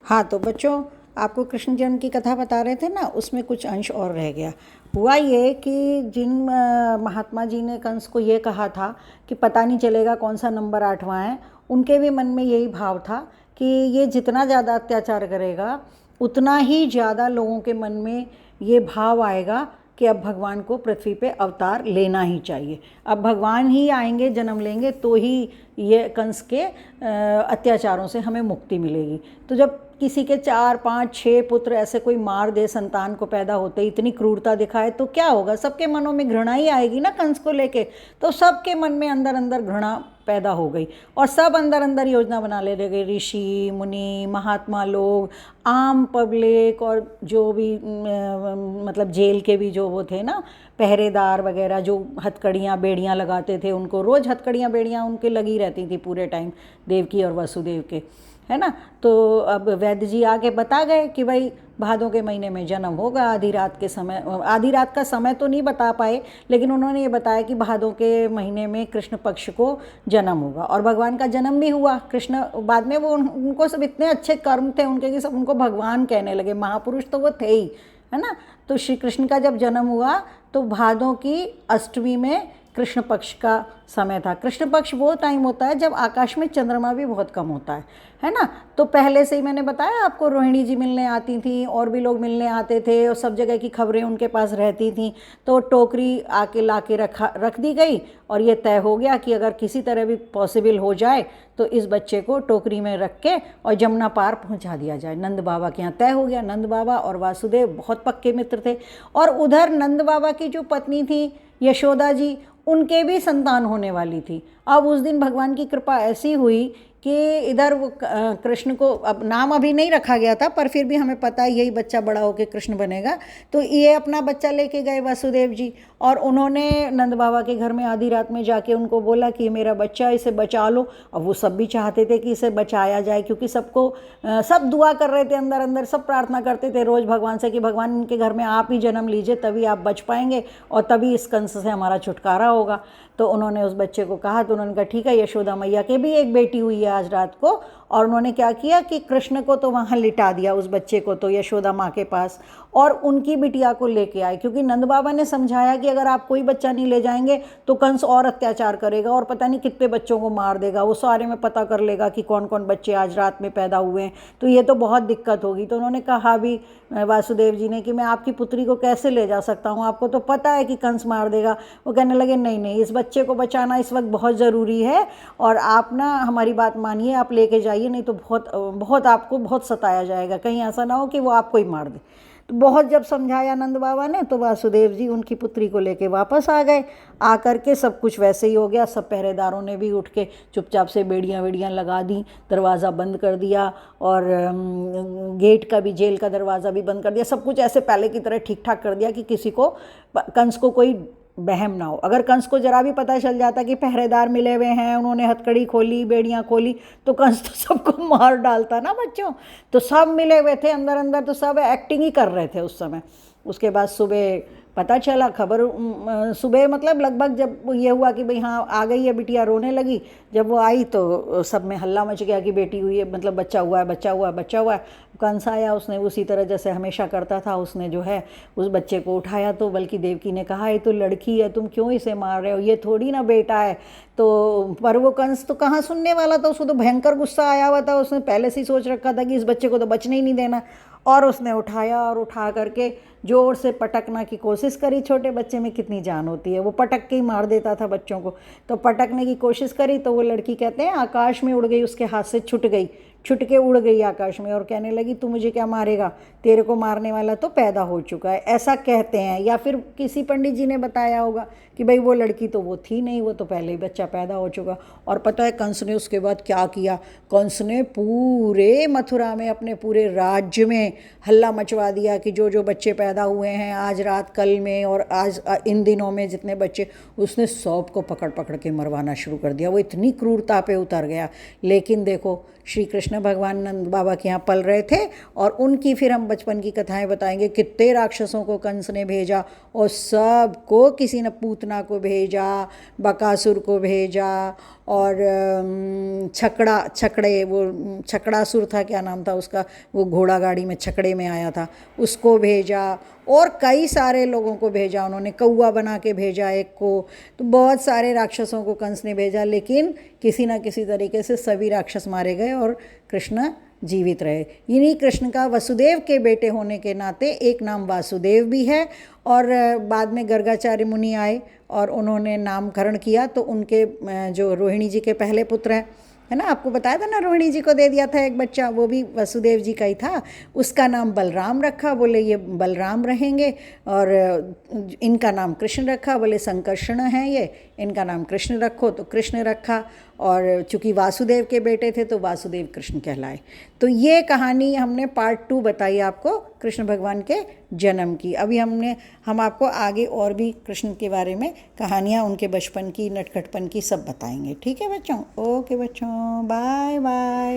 हाँ, तो बच्चों आपको कृष्ण जन्म की कथा बता रहे थे ना, उसमें कुछ अंश और रह गया। हुआ ये कि जिन महात्मा जी ने कंस को ये कहा था कि पता नहीं चलेगा कौन सा नंबर 8वां है, उनके भी मन में यही भाव था कि ये जितना ज़्यादा अत्याचार करेगा उतना ही ज़्यादा लोगों के मन में ये भाव आएगा कि अब भगवान को पृथ्वी पे अवतार लेना ही चाहिए। अब भगवान ही आएंगे, जन्म लेंगे, तो ही ये कंस के अत्याचारों से हमें मुक्ति मिलेगी। तो जब किसी के 4, 5, 6 पुत्र ऐसे कोई मार दे, संतान को पैदा होते इतनी क्रूरता दिखाए, तो क्या होगा? सबके मनों में घृणा ही आएगी ना कंस को लेके। तो सबके मन में अंदर अंदर घृणा पैदा हो गई और सब अंदर अंदर योजना बना ले लगे। ऋषि मुनि, महात्मा लोग, आम पब्लिक और जो भी मतलब जेल के भी जो वो थे ना पहरेदार वगैरह, जो हथकड़ियाँ बेड़ियाँ लगाते थे, उनको रोज़ हथकड़ियाँ बेड़ियाँ उनके लगी रहती थी पूरे टाइम, देवकी और वसुदेव के, है ना। तो अब वैद्य जी आके बता गए कि भाई भादों के महीने में जन्म होगा, आधी रात के समय। आधी रात का समय तो नहीं बता पाए, लेकिन उन्होंने ये बताया कि भादों के महीने में कृष्ण पक्ष को जन्म होगा। और भगवान का जन्म भी हुआ। कृष्ण बाद में वो उनको सब इतने अच्छे कर्म थे उनके कि सब उनको भगवान कहने लगे, महापुरुष तो वो थे ही, है ना। तो श्री कृष्ण का जब जन्म हुआ तो भादों की अष्टमी में कृष्ण पक्ष का समय था। कृष्ण पक्ष वो टाइम होता है जब आकाश में चंद्रमा भी बहुत कम होता है ना। तो पहले से ही मैंने बताया आपको, रोहिणी जी मिलने आती थी और भी लोग मिलने आते थे और सब जगह की खबरें उनके पास रहती थी। तो टोकरी आके लाके रख दी गई और ये तय हो गया कि अगर किसी तरह भी पॉसिबल हो जाए तो इस बच्चे को टोकरी में रख के और जमुना पार पहुंचा दिया जाए। नंद बाबा के यहाँ तय हो गया। नंद बाबा और वासुदेव बहुत पक्के मित्र थे। और उधर नंद बाबा की जो पत्नी थी यशोदा जी, उनके भी संतान होने वाली थी। अब उस दिन भगवान की कृपा ऐसी हुई कि इधर वो कृष्ण को अब नाम अभी नहीं रखा गया था, पर फिर भी हमें पता है यही बच्चा बड़ा होकर कृष्ण बनेगा। तो ये अपना बच्चा लेके गए वासुदेव जी, और उन्होंने नंद बाबा के घर में आधी रात में जाके उनको बोला कि ये मेरा बच्चा, इसे बचा लो। अब वो सब भी चाहते थे कि इसे बचाया जाए, क्योंकि सबको सब दुआ कर रहे थे अंदर अंदर, सब प्रार्थना करते थे रोज़ भगवान से कि भगवान इनके घर में आप ही जन्म लीजिए, तभी आप बच पाएंगे और तभी इस कंस से हमारा छुटकारा होगा। तो उन्होंने उस बच्चे को कहा, तो उन्होंने कहा ठीक है, यशोदा मैया के भी एक बेटी हुई है आज रात को। और उन्होंने क्या किया कि कृष्ण को तो वहाँ लिटा दिया, उस बच्चे को तो यशोदा माँ के पास, और उनकी बिटिया को लेके आए। क्योंकि नंद बाबा ने समझाया कि अगर आप कोई बच्चा नहीं ले जाएंगे तो कंस और अत्याचार करेगा और पता नहीं कितने बच्चों को मार देगा। वो सारे में पता कर लेगा कि कौन कौन बच्चे आज रात में पैदा हुए हैं, तो ये तो बहुत दिक्कत होगी। तो उन्होंने कहा भी वासुदेव जी ने कि मैं आपकी पुत्री को कैसे ले जा सकता हूँ, आपको तो पता है कि कंस मार देगा। वो कहने लगे नहीं नहीं, इस बच्चे को बचाना इस वक्त बहुत ज़रूरी है और आप ना हमारी बात मानिए, आप लेके जाइए, नहीं तो बहुत आपको बहुत सताया जाएगा, कहीं ऐसा ना हो कि वो आपको ही मार दे। तो बहुत जब समझाया नंद बाबा ने, तो वासुदेव जी उनकी पुत्री को लेके वापस आ गए। आकर के सब कुछ वैसे ही हो गया। सब पहरेदारों ने भी उठ के चुपचाप से बेड़ियाँ वेड़ियाँ लगा दी, दरवाज़ा बंद कर दिया और गेट का भी, जेल का दरवाज़ा भी बंद कर दिया। सब कुछ ऐसे पहले की तरह ठीक ठाक कर दिया कि किसी को, कंस को कोई बहम ना हो। अगर कंस को जरा भी पता चल जाता कि पहरेदार मिले हुए हैं, उन्होंने हथकड़ी खोली, बेड़ियाँ खोली, तो कंस तो सबको मार डालता ना बच्चों। तो सब मिले हुए थे अंदर अंदर, तो सब एक्टिंग ही कर रहे थे उस समय। उसके बाद सुबह पता चला, खबर सुबह मतलब लगभग जब ये हुआ कि भाई हाँ आ गई है बिटिया, रोने लगी। जब वो आई तो सब में हल्ला मच गया कि बेटी हुई है, मतलब बच्चा हुआ है, बच्चा हुआ है, बच्चा हुआ है। कंस आया, उसने उसी तरह जैसे हमेशा करता था, उसने जो है उस बच्चे को उठाया। तो बल्कि देवकी ने कहा ये तो लड़की है, तुम क्यों इसे मार रहे हो, ये थोड़ी ना बेटा है। तो पर वो कंस तो कहाँ सुनने वाला था, उसको तो भयंकर गुस्सा आया हुआ था। उसने पहले से ही सोच रखा था कि इस बच्चे को तो बचने ही नहीं देना। और उसने उठाया और उठा करके जोर से पटकना की कोशिश करी। छोटे बच्चे में कितनी जान होती है, वो पटक के ही मार देता था बच्चों को। तो पटकने की कोशिश करी तो वो लड़की कहते हैं आकाश में उड़ गई, उसके हाथ से छुट के उड़ गई आकाश में, और कहने लगी तू मुझे क्या मारेगा, तेरे को मारने वाला तो पैदा हो चुका है, ऐसा कहते हैं। या फिर किसी पंडित जी ने बताया होगा कि भाई वो लड़की तो वो थी नहीं, वो तो पहले ही बच्चा पैदा हो चुका। और पता है कंस ने उसके बाद क्या किया? कंस ने पूरे मथुरा में, अपने पूरे राज्य में हल्ला मचवा दिया कि जो जो बच्चे पैदा हुए हैं आज रात, कल में और आज इन दिनों में जितने बच्चे, उसने सब को पकड़ पकड़ के मरवाना शुरू कर दिया। वो इतनी क्रूरता पे उतर गया। लेकिन देखो श्री कृष्ण कृष्ण भगवान नंद बाबा के यहाँ पल रहे थे, और उनकी फिर हम बचपन की कथाएं बताएंगे। कितने राक्षसों को कंस ने भेजा, और सबको किसी ने पूतना को भेजा, बकासुर को भेजा, और छकड़ासुर था, क्या नाम था उसका, वो घोड़ा गाड़ी में छकड़े में आया था, उसको भेजा, और कई सारे लोगों को भेजा उन्होंने। कौआ बना के भेजा एक को। तो बहुत सारे राक्षसों को कंस ने भेजा, लेकिन किसी ना किसी तरीके से सभी राक्षस मारे गए और कृष्ण जीवित रहे। इन्हीं कृष्ण का वसुदेव के बेटे होने के नाते एक नाम वासुदेव भी है। और बाद में गर्गाचार्य मुनि आए और उन्होंने नामकरण किया, तो उनके जो रोहिणी जी के पहले पुत्र हैं, है ना, आपको बताया था ना, रोहिणी जी को दे दिया था एक बच्चा, वो भी वसुदेव जी का ही था। उसका नाम बलराम रखा, बोले ये बलराम रहेंगे। और इनका नाम कृष्ण रखा, बोले संकर्षण हैं ये, इनका नाम कृष्ण रखो, तो कृष्ण रखा। और चूँकि वासुदेव के बेटे थे तो वासुदेव कृष्ण कहलाए। तो ये कहानी हमने पार्ट 2 बताई आपको कृष्ण भगवान के जन्म की। अभी हम आपको आगे और भी कृष्ण के बारे में कहानियाँ, उनके बचपन की, नटखटपन की सब बताएंगे। ठीक है बच्चों? ओके बच्चों, बाय बाय।